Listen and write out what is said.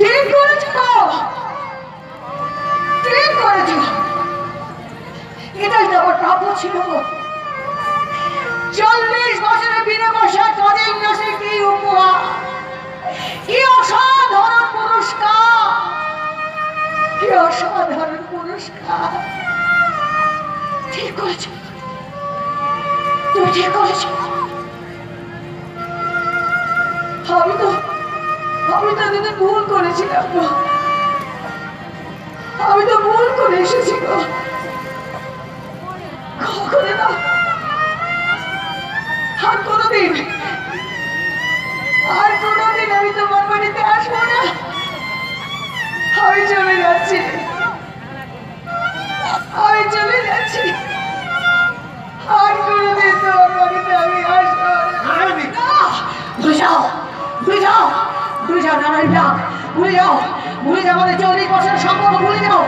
ঠিক করেছ, ঠিক করেছ। এটাই তো আমার প্রাপ্য ছিল। 40 বছরের বিনা পয়সায় কাজের নাসে কি উপহার, কি অসাধারণ পুরস্কার, কি অসাধারণ পুরস্কার। ঠিক করেছ, তুমি ঠিক করেছ। আমি তো দিদি ভুল করেছিলাম গো, আমি তো ভুল করে এসেছি গো। কখনো না, আর কোনোদিন আমি তোমার বাড়িতে আসবো না। আমি চলে যাচ্ছি, আমি চলে যাচ্ছি। আর কোনোদিন তোমার বাড়িতে আমি আসবো না। ভুলে যাও, ভুলে যাও, ভুলে যাও নারায়ণ, ভুলে যাও, ভুলে যাও আমাদের 40 বছরের সম্পর্ক ভুলে যাও।